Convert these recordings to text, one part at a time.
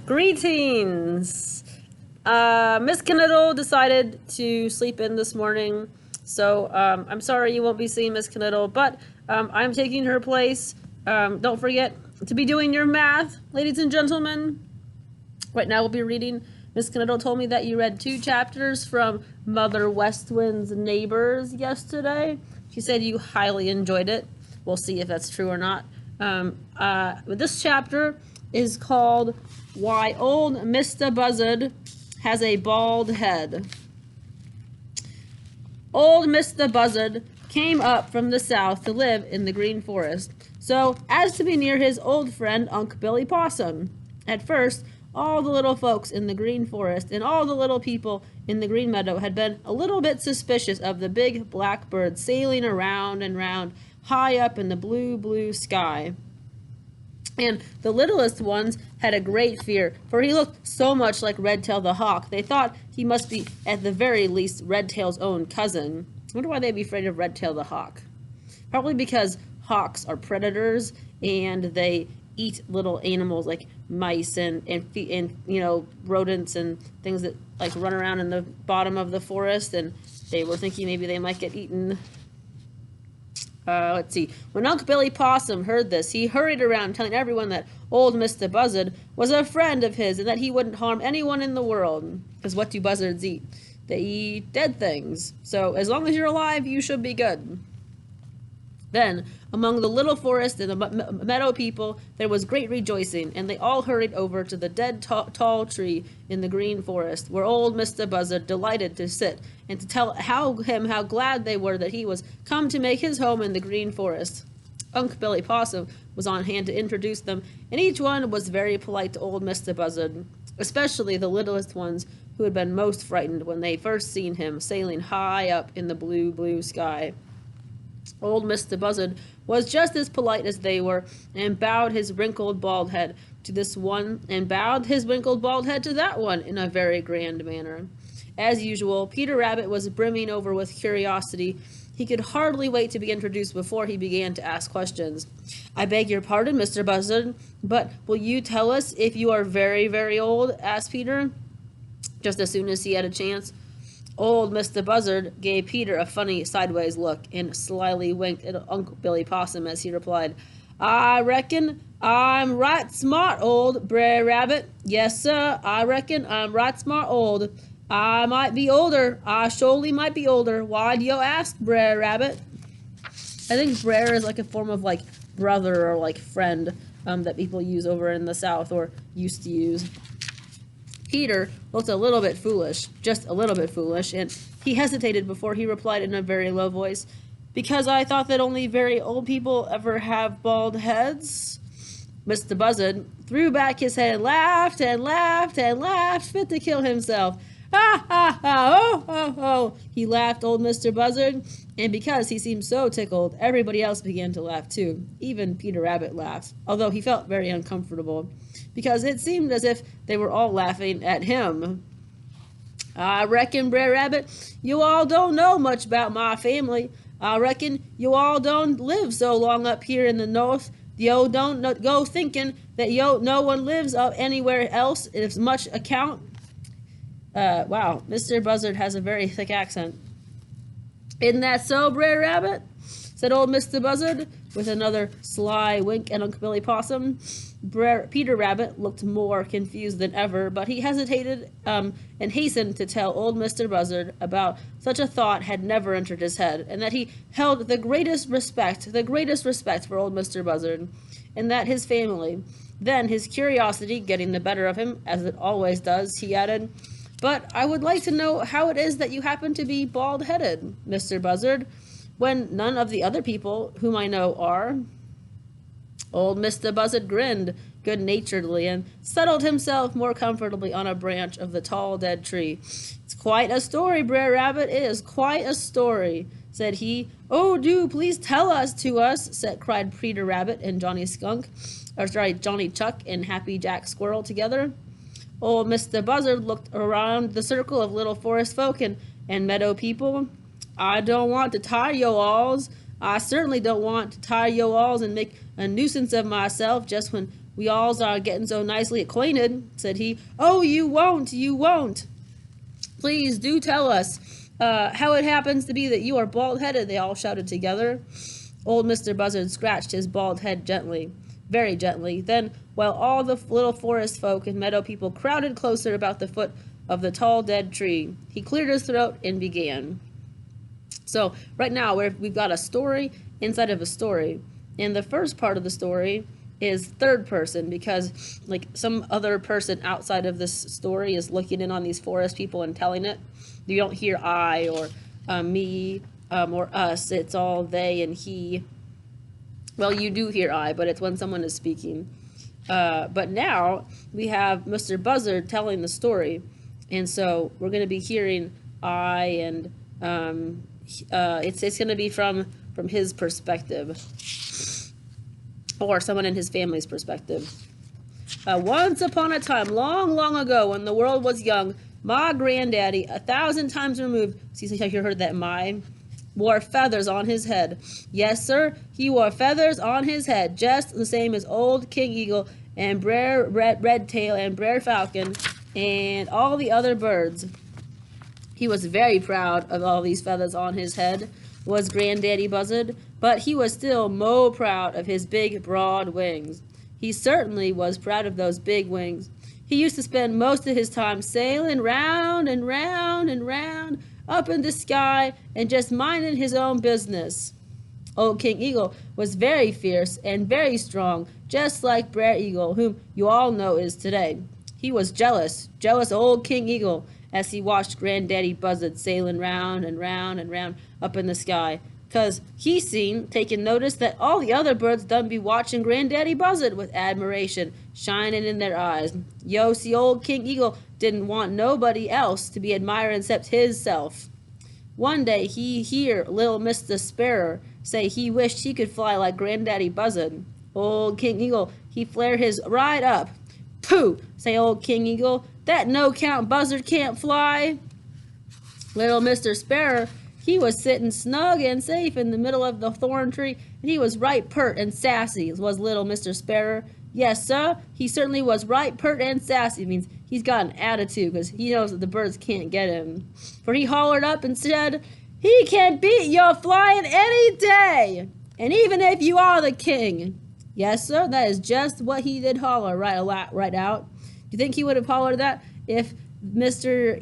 Greetings! Miss Kniddle decided to sleep in this morning, so I'm sorry you won't be seeing Miss Kniddle, but I'm taking her place. Don't forget to be doing your math, ladies and gentlemen. Right now we'll be reading. Miss Kniddle told me that you read 2 chapters from Mother Westwind's Neighbors yesterday. She said you highly enjoyed it. We'll see if that's true or not. This chapter is called Why Old Mistah Buzzard Has a Bald Head. Old Mistah Buzzard came up from the south to live in the Green Forest, so as to be near his old friend Unc' Billy Possum. At first, all the little folks in the Green Forest and all the little people in the Green Meadow had been a little bit suspicious of the big black bird sailing around and round high up in the blue, blue sky. And the littlest ones had a great fear, for he looked so much like Redtail the Hawk, they thought he must be, at the very least, Redtail's own cousin. I wonder why they'd be afraid of Redtail the Hawk. Probably because hawks are predators, and they eat little animals like mice and you know, rodents and things that like run around in the bottom of the forest, and they were thinking maybe they might get eaten. Let's see. When Unc' Billy Possum heard this, he hurried around telling everyone that old Mistah Buzzard was a friend of his and that he wouldn't harm anyone in the world. Because what do buzzards eat? They eat dead things. So as long as you're alive, you should be good. Then, among the little forest and the meadow people, there was great rejoicing, and they all hurried over to the dead tall tree in the Green Forest, where old Mistah Buzzard delighted to sit, and to tell him how glad they were that he was come to make his home in the Green Forest. Unc' Billy Possum was on hand to introduce them, and each one was very polite to old Mistah Buzzard, especially the littlest ones, who had been most frightened when they first seen him sailing high up in the blue, blue sky. Old Mistah Buzzard was just as polite as they were, and bowed his wrinkled bald head to this one, and bowed his wrinkled bald head to that one in a very grand manner. As usual, Peter Rabbit was brimming over with curiosity. He could hardly wait to be introduced before he began to ask questions. "I beg your pardon, Mr. Buzzard, but will you tell us if you are very, very old?" asked Peter, just as soon as he had a chance. Old Mistah Buzzard gave Peter a funny sideways look and slyly winked at Unc' Billy Possum as he replied, "I reckon I'm right smart old, Brer Rabbit. Yes, sir, I reckon I'm right smart old. I might be older. I surely might be older. Why do you ask, Brer Rabbit?" I think Brer is like a form of like brother or like friend that people use over in the South or used to use. Peter looked a little bit foolish, just a little bit foolish, and he hesitated before he replied in a very low voice, "Because I thought that only very old people ever have bald heads." Mr. Buzzard threw back his head and laughed and laughed and laughed, fit to kill himself. "Ha, ha, ha, oh, oh, oh," he laughed, old Mr. Buzzard, and because he seemed so tickled, everybody else began to laugh too. Even Peter Rabbit laughed, although he felt very uncomfortable, because it seemed as if they were all laughing at him. "I reckon, Brer Rabbit, you all don't know much about my family. I reckon you all don't live so long up here in the north. Yo don't go thinking that no one lives up anywhere else of much account." Wow, Mr. Buzzard has a very thick accent. "Isn't that so, Brer Rabbit?" said old Mr. Buzzard, with another sly wink at Unc' Billy Possum. Peter Rabbit looked more confused than ever, but he hesitated and hastened to tell old Mr. Buzzard about such a thought had never entered his head, and that he held the greatest respect for old Mr. Buzzard, and that his family. Then, his curiosity getting the better of him, as it always does, he added, "But I would like to know how it is that you happen to be bald-headed, Mr. Buzzard, when none of the other people whom I know are." Old Mistah Buzzard grinned good-naturedly and settled himself more comfortably on a branch of the tall dead tree. "It's quite a story, Brer Rabbit, it is quite a story," said he. "Oh, do please tell us to us," cried Peter Rabbit and Johnny Chuck and Happy Jack Squirrel together. Old Mistah Buzzard looked around the circle of little forest folk and meadow people. "I don't want to tire yo-alls. I certainly don't want to tire yo-alls and make a nuisance of myself just when We alls are getting so nicely acquainted," said he. "Oh, you won't, you won't. Please do tell us how it happens to be that you are bald-headed," they all shouted together. Old Mr. Buzzard scratched his bald head gently, very gently. Then, while all the little forest folk and meadow people crowded closer about the foot of the tall dead tree, he cleared his throat and began. So right now we've got a story inside of a story. And the first part of the story is third person, because like some other person outside of this story is looking in on these forest people and telling it. You don't hear I or me or us. It's all they and he. Well, you do hear I, but it's when someone is speaking. But now we have Mr. Buzzard telling the story. And so we're going to be hearing I, and it's going to be from his perspective, or someone in his family's perspective. Once upon a time, long, long ago, when the world was young, my granddaddy, 1,000 times removed, see how you heard that my, wore feathers on his head. Yes, sir, he wore feathers on his head, just the same as old King Eagle and Brer Redtail and Brer Falcon and all the other birds. He was very proud of all these feathers on his head, was Granddaddy Buzzard, but he was still more proud of his big, broad wings. He certainly was proud of those big wings. He used to spend most of his time sailing round and round and round up in the sky and just minding his own business. Old King Eagle was very fierce and very strong, just like Brer Eagle, whom you all know is today. He was jealous old King Eagle, as he watched Granddaddy Buzzard sailing round and round and round up in the sky, 'cause he seen, taking notice that all the other birds done be watching Granddaddy Buzzard with admiration shining in their eyes. Yo, see, old King Eagle didn't want nobody else to be admiring except hisself. One day he hear little Mistah Sparrow say he wished he could fly like Granddaddy Buzzard. Old King Eagle, he flare his right up. "Pooh," say old King Eagle, "that no-count buzzard can't fly." Little Mr. Sparrow, he was sitting snug and safe in the middle of the thorn tree, and he was right pert and sassy, was little Mr. Sparrow. Yes, sir, he certainly was right pert and sassy. It means he's got an attitude, because he knows that the birds can't get him. For he hollered up and said, "He can beat your flying any day, and even if you are the king." Yes, sir, that is just what he did holler right out. Do you think he would have hollered that if Mr.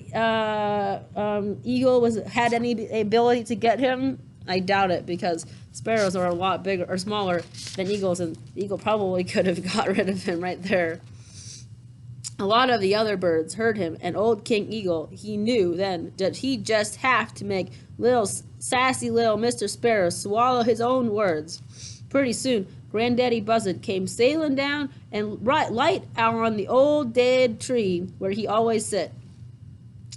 Eagle had any ability to get him? I doubt it, because sparrows are a lot bigger or smaller than eagles, and the eagle probably could have got rid of him right there. A lot of the other birds heard him, and old King Eagle, he knew then that he just have to make little sassy little Mr. Sparrow swallow his own words. Pretty soon, Granddaddy Buzzard came sailing down and light out on the old dead tree where he always sit.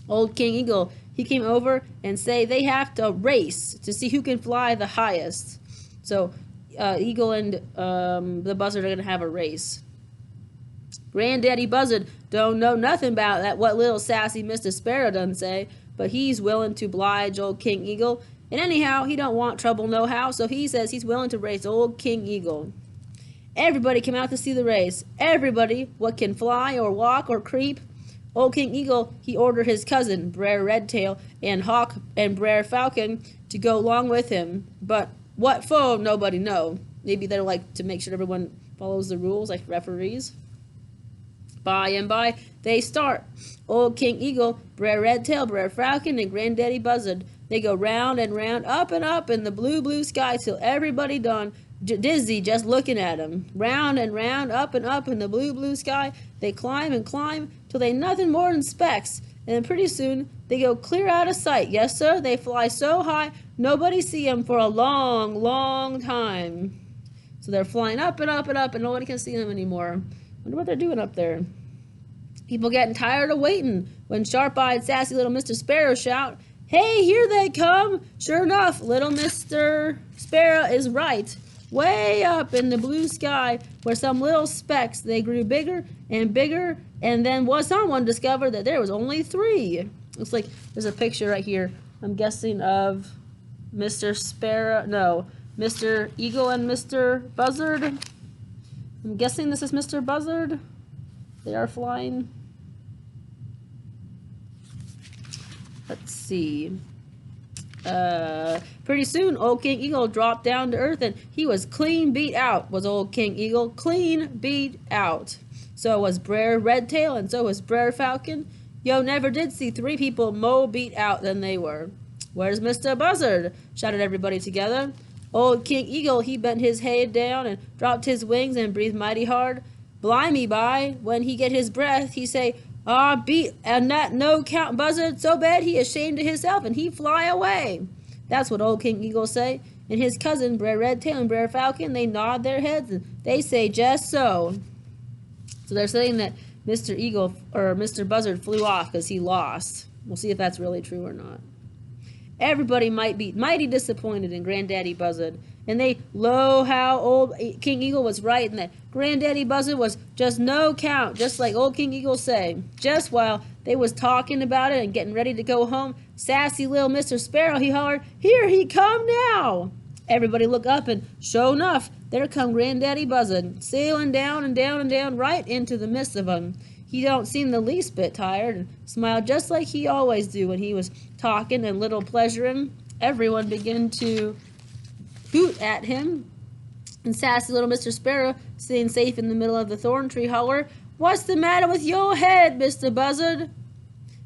Old King Eagle, he came over and say they have to race to see who can fly the highest. So Eagle and the Buzzard are going to have a race. Granddaddy Buzzard don't know nothing about that what little sassy Mr. Sparrow done say, but he's willing to oblige old King Eagle. And anyhow, he don't want trouble nohow, so he says he's willing to race old King Eagle. Everybody came out to see the race. Everybody what can fly or walk or creep. Old King Eagle, he ordered his cousin, Brer Redtail, and Hawk and Brer Falcon to go along with him. But what for, nobody know. Maybe they're like to make sure everyone follows the rules, like referees. By and by, they start. Old King Eagle, Brer Redtail, Brer Falcon, and Granddaddy Buzzard. They go round and round, up and up in the blue, blue sky till everybody done dizzy just looking at them. Round and round, up and up in the blue, blue sky. They climb and climb till they nothing more than specks. And then pretty soon, they go clear out of sight. Yes, sir, they fly so high, nobody see them for a long, long time. So they're flying up and up and up, and nobody can see them anymore. Wonder what they're doing up there. People getting tired of waiting when sharp-eyed, sassy little Mr. Sparrow shout, "Hey, here they come!" Sure enough, little Mr. Sparrow is right. Way up in the blue sky were some little specks. They grew bigger and bigger, and then someone discovered that there was only 3. Looks like there's a picture right here, I'm guessing, of Mr. Sparrow, no, Mr. Eagle and Mr. Buzzard. I'm guessing this is Mr. Buzzard. They are flying. Let's see. Pretty soon, old King Eagle dropped down to earth, and he was clean beat out, was old King Eagle. Clean beat out. So was Brer Redtail, and so was Brer Falcon. Yo never did see three people more beat out than they were. Where's Mr. Buzzard? Shouted everybody together. Old King Eagle, he bent his head down and dropped his wings and breathed mighty hard. Blimey, by, when he get his breath, he say, "Ah, beat and that no count Buzzard so bad he ashamed of himself and he fly away." That's what old King Eagle say. And his cousin, Brer Redtail and Brer Falcon, they nod their heads and they say, "Just so." So they're saying that Mr. Eagle or Mr. Buzzard flew off because he lost. We'll see if that's really true or not. Everybody might be mighty disappointed in Granddaddy Buzzard, and they lo how old King Eagle was right, and that Granddaddy Buzzard was just no count, just like old King Eagle say. Just while they was talking about it and getting ready to go home, sassy little Mr. Sparrow, he hollered, "Here he come now!" Everybody look up, and sure enough, there come Granddaddy Buzzard, sailing down and down and down right into the midst of 'em. He don't seem the least bit tired, and smiled just like he always do when he was talking and little pleasuring. Everyone began to hoot at him, and sassy little Mr. Sparrow, sitting safe in the middle of the thorn tree, holler, "What's the matter with your head, Mr. Buzzard?"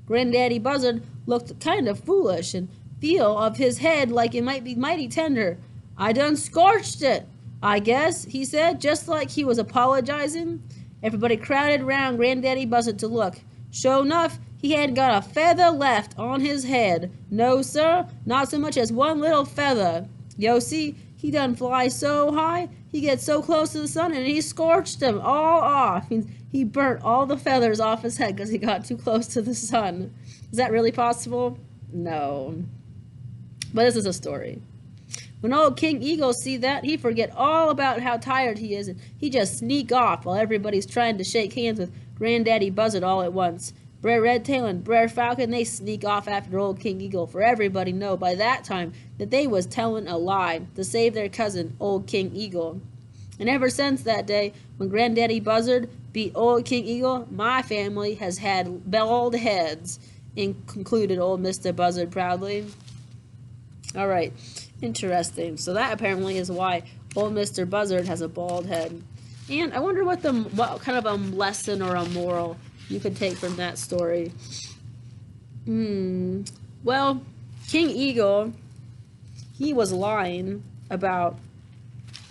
Granddaddy Buzzard looked kind of foolish and feel of his head like it might be mighty tender. "I done scorched it, I guess," he said, just like he was apologizing. Everybody crowded round Granddaddy Buzzard to look. Sure enough, he hadn't got a feather left on his head. No, sir, not so much as one little feather. Yo, see, he done fly so high, he gets so close to the sun, and he scorched them all off. He burnt all the feathers off his head because he got too close to the sun. Is that really possible? No. But this is a story. When old King Eagle see that, he forget all about how tired he is, and he just sneak off while everybody's trying to shake hands with Granddaddy Buzzard all at once. Brer Redtail and Brer Falcon, they sneak off after old King Eagle, for everybody know by that time that they was telling a lie to save their cousin, old King Eagle. And ever since that day, when Granddaddy Buzzard beat old King Eagle, my family has had bald heads, concluded old Mr. Buzzard proudly. All right. Interesting. So that apparently is why old Mr. Buzzard has a bald head. And I wonder what kind of a lesson or a moral you could take from that story. Well, King Eagle, he was lying about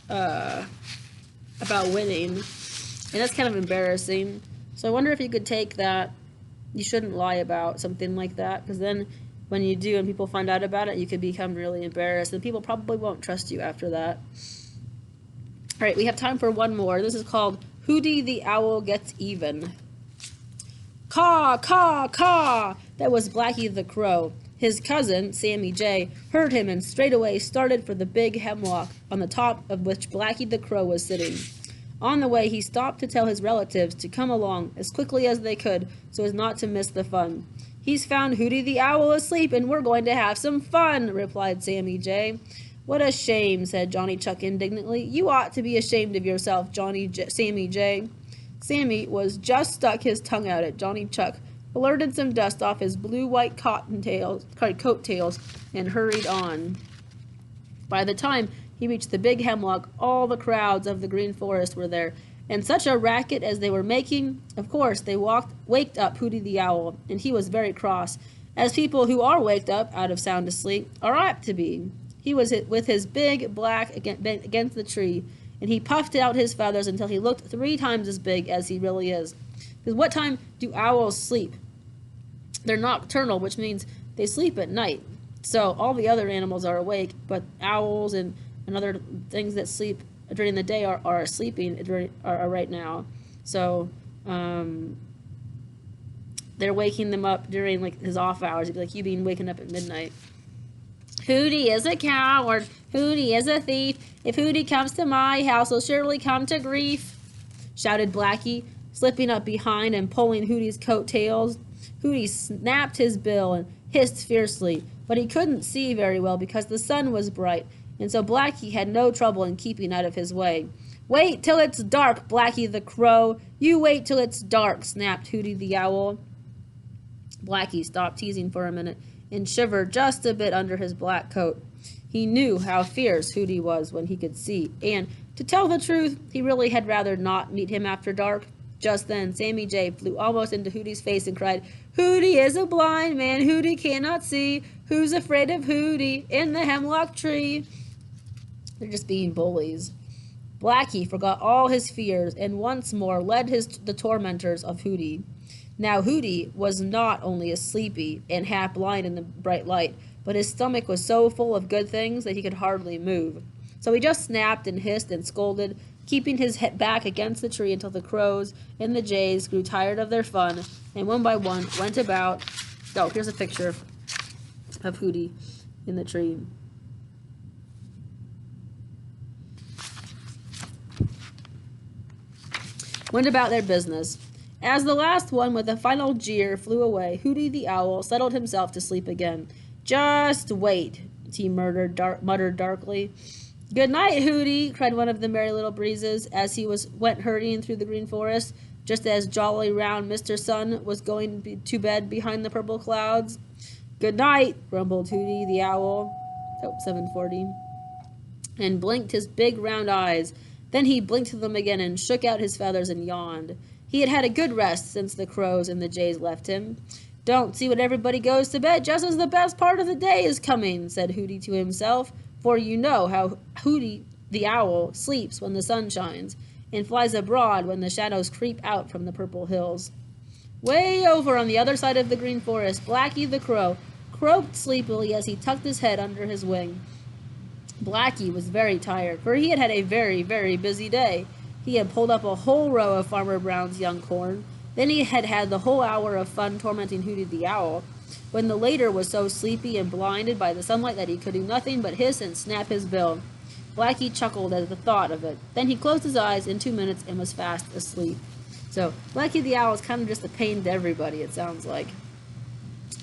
winning, and that's kind of embarrassing. So I wonder if you could take that. You shouldn't lie about something like that, because then when you do and people find out about it, you could become really embarrassed, and people probably won't trust you after that. All right, we have time for one more. This is called Hooty the Owl Gets Even. Caw, caw, caw! That was Blacky the Crow. His cousin, Sammy Jay, heard him and straightaway started for the big hemlock on the top of which Blacky the Crow was sitting. On the way, he stopped to tell his relatives to come along as quickly as they could so as not to miss the fun. "He's found Hooty the Owl asleep, and we're going to have some fun," replied Sammy Jay. "What a shame," said Johnny Chuck indignantly. "You ought to be ashamed of yourself, Sammy Jay." Sammy was just stuck his tongue out at Johnny Chuck, blurted some dust off his blue-white coat tails, and hurried on. By the time he reached the big hemlock, all the crowds of the Green Forest were there, and such a racket as they were making. Of course, they waked up Hooty the Owl, and he was very cross, as people who are waked up out of sound asleep are apt to be. He was with his big black against the tree, and he puffed out his feathers until he looked 3 times as big as he really is. Because what time do owls sleep? They're nocturnal, which means they sleep at night. So all the other animals are awake, but owls and other things that sleep during the day are sleeping right now. So they're waking them up during like his off hours. It'd be like you being waken up at midnight. "Hooty is a coward. Hooty is a thief. If Hooty comes to my house, he'll surely come to grief," shouted Blacky, slipping up behind and pulling Hooty's coat tails. Hooty snapped his bill and hissed fiercely, but he couldn't see very well because the sun was bright, and so Blacky had no trouble in keeping out of his way. Wait till it's dark, Blacky the Crow. You wait till it's dark, snapped Hooty the Owl. Blacky stopped teasing for a minute and shivered just a bit under his black coat. He knew how fierce Hooty was when he could see, and, to tell the truth, he really had rather not meet him after dark. Just then, Sammy Jay flew almost into Hooty's face and cried, "Hooty is a blind man, Hooty cannot see. Who's afraid of Hooty in the hemlock tree?" They're just being bullies. Blacky forgot all his fears and once more led the tormentors of Hooty. Now Hooty was not only sleepy and half blind in the bright light, but his stomach was so full of good things that he could hardly move. So he just snapped and hissed and scolded, keeping his head back against the tree until the crows and the jays grew tired of their fun and one by one went about. Oh, here's a picture of Hooty in the tree. Went about their business. As the last one with a final jeer flew away, Hooty the Owl settled himself to sleep again. "Just wait," he muttered darkly. "Good night, Hooty," cried one of the Merry Little Breezes as he went hurrying through the Green Forest, just as jolly round Mr. Sun was going to bed behind the purple clouds. "Good night," grumbled Hooty the Owl. 7:40. And blinked his big round eyes. Then he blinked them again and shook out his feathers and yawned. He had had a good rest since the crows and the jays left him. "Don't see what everybody goes to bed just as the best part of the day is coming," said Hooty to himself, for you know how Hooty the Owl sleeps when the sun shines, and flies abroad when the shadows creep out from the purple hills. Way over on the other side of the Green Forest, Blacky the Crow croaked sleepily as he tucked his head under his wing. Blacky was very tired, for he had had a very, very busy day. He had pulled up a whole row of Farmer Brown's young corn. Then he had had the whole hour of fun tormenting Hooty the Owl, when the latter was so sleepy and blinded by the sunlight that he could do nothing but hiss and snap his bill. Blacky chuckled at the thought of it. Then he closed his eyes in 2 minutes and was fast asleep. So Blacky the Owl is kind of just a pain to everybody, it sounds like.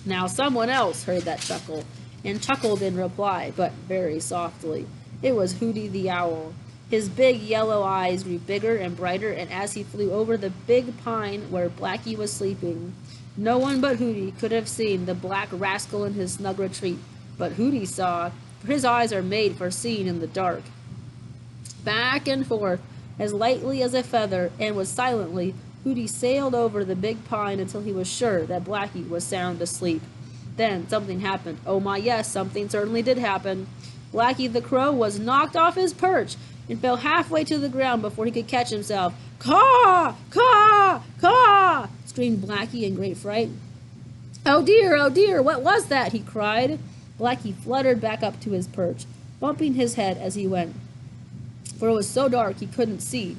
Now someone else heard that chuckle and chuckled in reply, but very softly. It was Hooty the Owl. His big yellow eyes grew bigger and brighter, and as he flew over the big pine where Blacky was sleeping, no one but Hooty could have seen the black rascal in his snug retreat. But Hooty saw, for his eyes are made for seeing in the dark. Back and forth, as lightly as a feather, and as silently, Hooty sailed over the big pine until he was sure that Blacky was sound asleep. Then something happened. Oh my yes, something certainly did happen. Blacky the Crow was knocked off his perch and fell halfway to the ground before he could catch himself. "Caw! Caw! Caw!" screamed Blacky in great fright. Oh dear, what was that?" he cried. Blacky fluttered back up to his perch, bumping his head as he went, for it was so dark he couldn't see.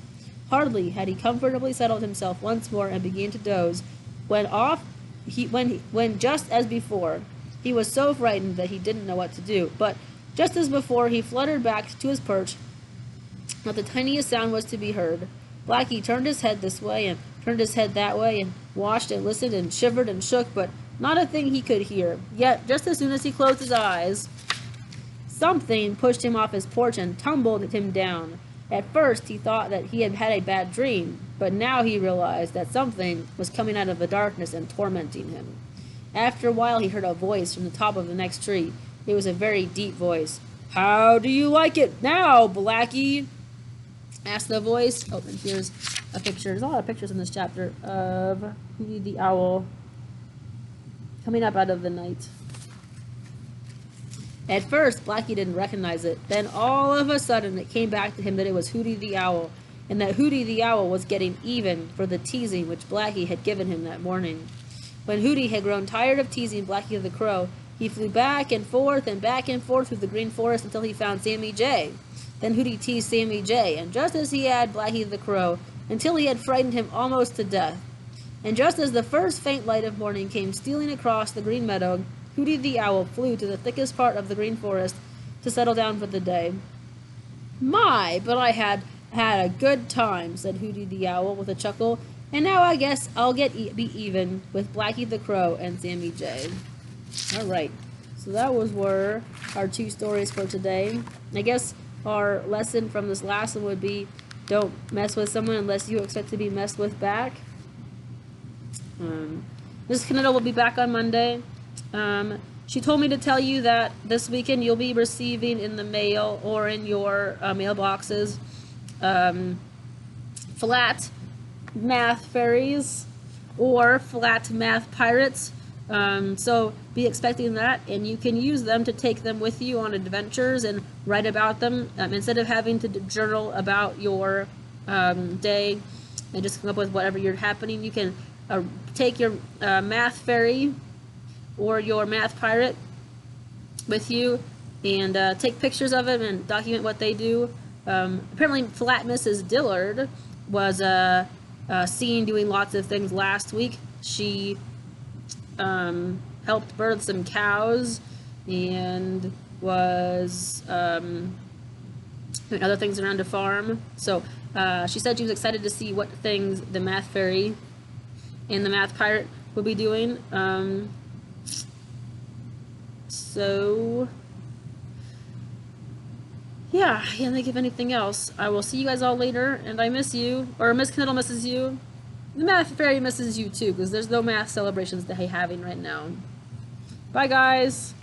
Hardly had he comfortably settled himself once more and began to doze, when just as before, he was so frightened that he didn't know what to do. But just as before, he fluttered back to his perch. Not the tiniest sound was to be heard. Blacky turned his head this way and turned his head that way and watched and listened and shivered and shook, but not a thing he could hear. Yet, just as soon as he closed his eyes, something pushed him off his porch and tumbled him down. At first, he thought that he had had a bad dream, but now he realized that something was coming out of the darkness and tormenting him. After a while, he heard a voice from the top of the next tree. It was a very deep voice. "How do you like it now, Blacky?" asked the voice. Oh, and here's a picture. There's a lot of pictures in this chapter of Hooty the Owl coming up out of the night. At first, Blacky didn't recognize it. Then all of a sudden, it came back to him that it was Hooty the Owl, and that Hooty the Owl was getting even for the teasing which Blacky had given him that morning. When Hooty had grown tired of teasing Blacky the Crow, he flew back and forth through the Green Forest until he found Sammy Jay. Then Hooty teased Sammy Jay, and just as he had Blacky the Crow, until he had frightened him almost to death. And just as the first faint light of morning came stealing across the green meadow, Hooty the Owl flew to the thickest part of the Green Forest to settle down for the day. "My, but I had a good time," said Hooty the Owl with a chuckle, "and now I guess I'll be even with Blacky the Crow and Sammy Jay." All right, so that were our 2 stories for today. I guess our lesson from this last one would be don't mess with someone unless you expect to be messed with back. Miss Canada will be back on Monday. She told me to tell you that this weekend you'll be receiving in the mail or in your mailboxes flat math fairies or flat math pirates. So be expecting that, and you can use them to take them with you on adventures and write about them. Instead of having to journal about your day and just come up with whatever you're happening, you can take your math fairy or your math pirate with you and take pictures of them and document what they do. Apparently Flat Mrs. Dillard was seen doing lots of things last week. She helped birth some cows and was doing other things around the farm. So she said she was excited to see what things the math fairy and the math pirate would be doing. So yeah, I can't think of anything else. I will see you guys all later, and I miss you, or Miss Kniddle misses you. The math fairy misses you too, because there's no math celebrations that I'm having right now. Bye, guys.